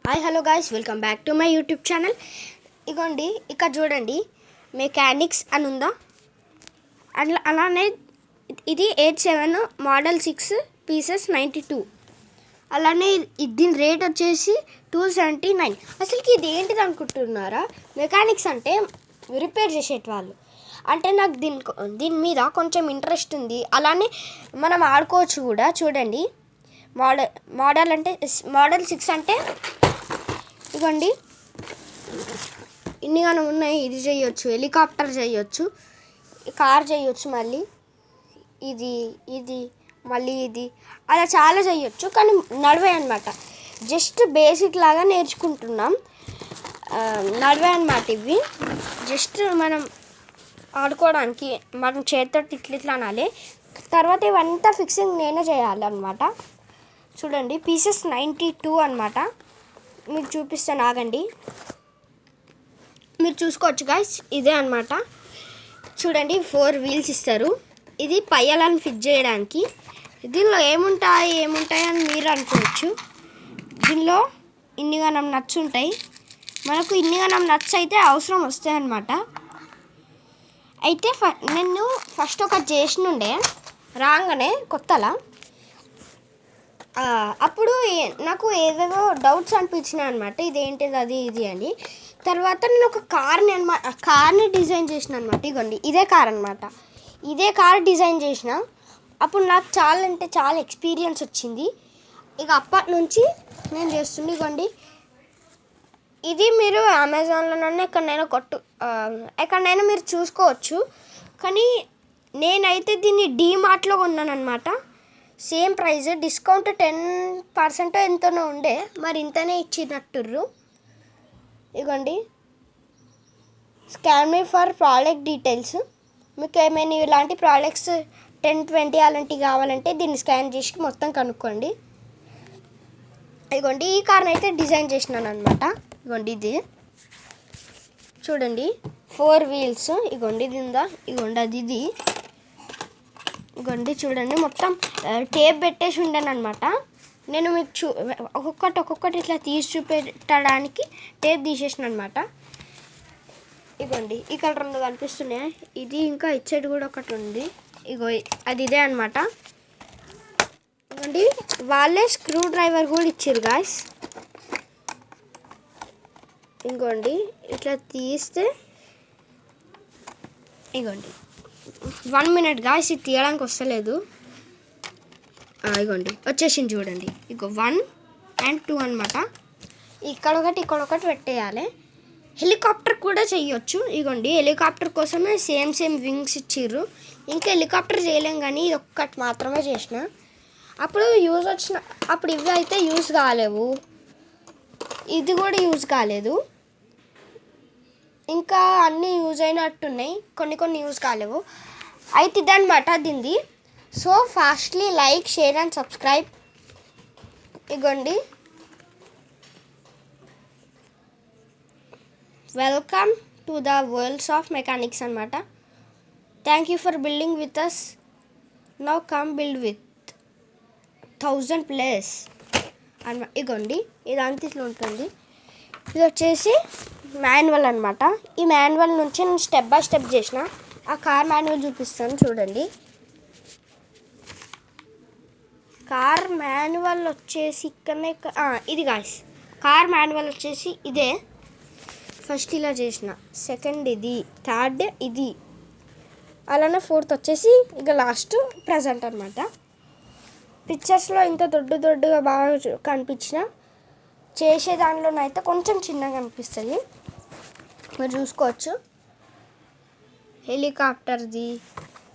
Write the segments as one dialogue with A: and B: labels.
A: Hi hello guys, welcome back to my YouTube channel. ఇగోండి ఇక్కడ చూడండి, మెకానిక్స్ అని ఉందా, అలానే ఇది 87 మోడల్ 6 పీసెస్ 92. అలానే దీని రేట్ వచ్చేసి 279. అసలుకి ఇది ఏంటిది అనుకుంటున్నారా? మెకానిక్స్ అంటే రిపేర్ చేసేవాళ్ళు. అంటే నాకు దీని మీద కొంచెం ఇంట్రెస్ట్ ఉంది. అలానే మనం ఆడుకోవచ్చు కూడా. చూడండి, మోడల్ 6 అంటే ఇవ్వండి, ఇన్నిగానే ఉన్నాయి. ఇది చేయొచ్చు, హెలికాప్టర్ చేయొచ్చు, కార్ చేయొచ్చు, మళ్ళీ ఇది మళ్ళీ ఇది అలా చాలా చేయొచ్చు. కానీ నడివే అనమాట, జస్ట్ బేసిక్ లాగా నేర్చుకుంటున్నాం. నడివే అనమాట ఇవి. జస్ట్ మనం ఆడుకోవడానికి మనం చేతితో ఇట్లా అనాలి. తర్వాత ఇవంతా ఫిక్సింగ్ నేనే చేయాలన్నమాట. చూడండి, పీసెస్ 92 అనమాట. మీకు చూపిస్తాను, ఆగండి. మీరు చూసుకోవచ్చు గాయ్స్, ఇదే అనమాట. చూడండి, 4 వీల్స్ ఇస్తారు. ఇది పయ్యాలను ఫిట్ చేయడానికి. దీనిలో ఏముంటాయి అని మీరు అనుకోవచ్చు. దీనిలో ఇన్నిగానం నట్స్ ఉంటాయి. మనకు ఇన్నిగానం నట్స్ అయితే అవసరం వస్తాయి అన్నమాట. అయితే నేను ఫస్ట్ ఒకటి చేసినుండే రాగానే కొత్తలా. అప్పుడు నాకు ఏవేవో డౌట్స్ అనిపించినాయి అనమాట. ఇదేంటిది అది ఇది అని. తర్వాత నేను ఒక కార్ని డిజైన్ చేసిన అనమాట. ఇగోండి, ఇదే కార్ అనమాట. ఇదే కార్ డిజైన్ చేసిన. అప్పుడు నాకు చాలా ఎక్స్పీరియన్స్ వచ్చింది. ఇక అప్పటి నుంచి నేను చేస్తుండే. ఇగోండి, ఇది మీరు అమెజాన్లోనన్నా ఎక్కడైనా మీరు చూసుకోవచ్చు. కానీ నేనైతే దీన్ని డీమార్ట్లో కొన్నాను అనమాట. సేమ్ ప్రైస్, డిస్కౌంట్ 10% ఎంతనో ఉండే, మరి ఇంతనే ఇచ్చినట్టుర్రు. ఇగోండి, scan me for product details. మీకు ఏమైనా ఇలాంటి ప్రోడక్ట్స్ 10-20 అలాంటివి కావాలంటే దీన్ని స్కాన్ చేసి మొత్తం కనుక్కోండి. ఇగోండి, ఈ కార్ని అయితే డిజైన్ చేసినాను అనమాట. ఇగోండి, ఇది చూడండి, 4 వీల్స్. ఇగోండి, ఇది ఉందా, ఇగోండి అది ఇది. ఇగోండి చూడండి, మొత్తం టేప్ పెట్టేసి ఉండను అనమాట. నేను మీకు ఒక్కొక్కటి ఇట్లా తీసి చూపెట్టడానికి టేప్ తీసేసిన అనమాట. ఇగోండి, ఈ కలర్ 2 కనిపిస్తున్నాయి. ఇది ఇంకా ఇచ్చేది కూడా ఒకటి ఉంది. ఇగో అది ఇదే అనమాట. ఇగోండి, వాళ్ళే స్క్రూ డ్రైవర్ కూడా ఇచ్చారు గాయ్స్. ఇంకోండి, ఇట్లా తీస్తే ఇగోండి 1 మినిట్ గాయ్స్, ఇది తీయడానికి వస్తలేదు. ఇగోండి వచ్చేసింది చూడండి. ఇగో 1 and 2 అనమాట. ఇక్కడ ఒకటి పెట్టేయాలి. హెలికాప్టర్ కూడా చేయొచ్చు. ఇగోండి, హెలికాప్టర్ కోసమే సేమ్ వింగ్స్ ఇచ్చిర్రు. ఇంకా హెలికాప్టర్ చేయలేం, కానీ ఇది ఒక్కటి మాత్రమే చేసిన. అప్పుడు ఇవి అయితే యూజ్ కాలేవు, ఇది కూడా యూజ్ కాలేదు. ఇంకా అన్నీ యూజ్ అయినట్టున్నాయి, కొన్ని యూజ్ కాలేవు. అయితే ఇదనమాట దీనిది. So fastly like, share and subscribe. ఇగోండి, welcome to the worlds of mechanics అనమాట. Thank you for building with us. Now come build with 1000+ అనమాట. ఇగోండి, ఇదంతా ఇట్లా ఉంటుంది. ఇది వచ్చేసి మాన్యువల్ అనమాట. ఈ మాన్యువల్ నుంచి నేను స్టెప్ బై స్టెప్ చేసిన. ఆ కార్ మాన్యువల్ చూపిస్తాను చూడండి. కార్ మాన్యువల్ వచ్చేసి ఇక్కడనే, ఇది గాయ్స్ కార్ మాన్యువల్ వచ్చేసి ఇదే. ఫస్ట్ ఇలా చేసిన, సెకండ్ ఇది, థర్డ్ ఇది, అలానే 4th వచ్చేసి ఇక లాస్ట్ ప్రజెంట్ అనమాట. పిక్చర్స్లో ఇంత దొడ్డుగా బాగా కనిపించిన, చేసే దానిలోనైతే కొంచెం చిన్నగా అనిపిస్తుంది. మీరు చూసుకోవచ్చు. హెలికాప్టర్ది,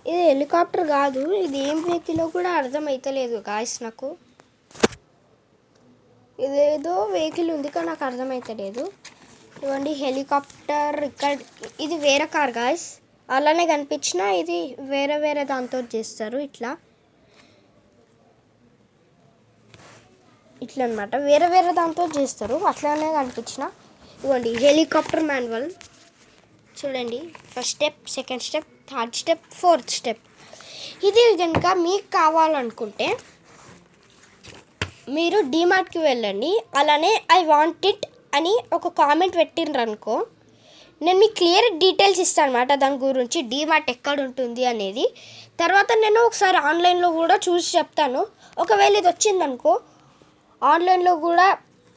A: ఇది హెలికాప్టర్ కాదు, ఇది ఏం వెహికల్లో కూడా అర్థమవుతలేదు గాయ్స్ నాకు. ఇదేదో వెహికల్ ఉంది కానీ నాకు అర్థమవుతలేదు. ఇవ్వండి, హెలికాప్టర్. ఇక్కడ ఇది వేరే కార్ గాయ్స్, అలానే కనిపించిన. ఇది వేరే దాంతో చేస్తారు. ఇట్లా అనమాట, వేరే దాంతో చేస్తారు. అట్లానే కనిపించిన. ఇవ్వండి, హెలికాప్టర్ మాన్యువల్ చూడండి. First step, second step, third step, 4th step. ఇది కనుక మీకు కావాలనుకుంటే మీరు డీమార్ట్కి వెళ్ళండి, అలానే ఐ వాంట్ ఇట్ అని ఒక కామెంట్ పెట్టిండ్రు అనుకో, నేను మీకు క్లియర్ డీటెయిల్స్ ఇస్తాను అనమాట దాని గురించి, డీమార్ట్ ఎక్కడ ఉంటుంది అనేది. తర్వాత నేను ఒకసారి ఆన్లైన్లో కూడా చూసి చెప్తాను. ఒకవేళ ఇది వచ్చిందనుకో, ఆన్లైన్లో కూడా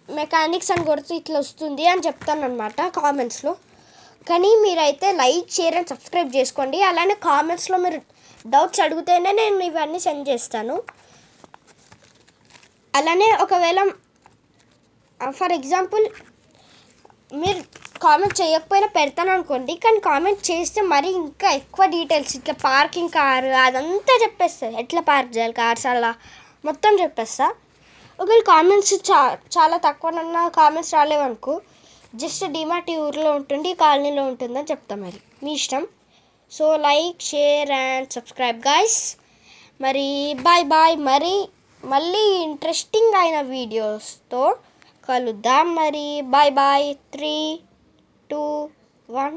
A: మెకానిక్స్ అని కొడితే ఇట్లా వస్తుంది అని చెప్తాను అనమాట కామెంట్స్లో. కానీ మీరైతే లైక్, షేర్ అండ్ సబ్స్క్రైబ్ చేసుకోండి. అలానే కామెంట్స్లో మీరు డౌట్స్ అడిగితేనే నేను ఇవన్నీ సెండ్ చేస్తాను. అలానే ఒకవేళ ఫర్ ఎగ్జాంపుల్ మీరు కామెంట్ చేయకపోయినా పెడతాను అనుకోండి, కానీ కామెంట్ చేస్తే మరి ఇంకా ఎక్కువ డీటెయిల్స్, ఇట్లా పార్కింగ్ కారు అదంతా చెప్పేస్తుంది, ఎట్లా పార్క్ చేయాలి కార్స్ అలా మొత్తం చెప్పేస్తా. ఒకవేళ కామెంట్స్ చాలా తక్కువనన్నా కామెంట్స్ రాలేవనుకో, జస్ట్ డీమార్ట్ ఈ ఊరిలో ఉంటుంది, కాలనీలో ఉంటుందని చెప్తాం. మరి మీ ఇష్టం. So like, share and subscribe guys. మరి బాయ్ బాయ్. మళ్ళీ ఇంట్రెస్టింగ్ అయిన వీడియోస్తో కలుద్దాం. మరి బాయ్ బాయ్. 3, 2, 1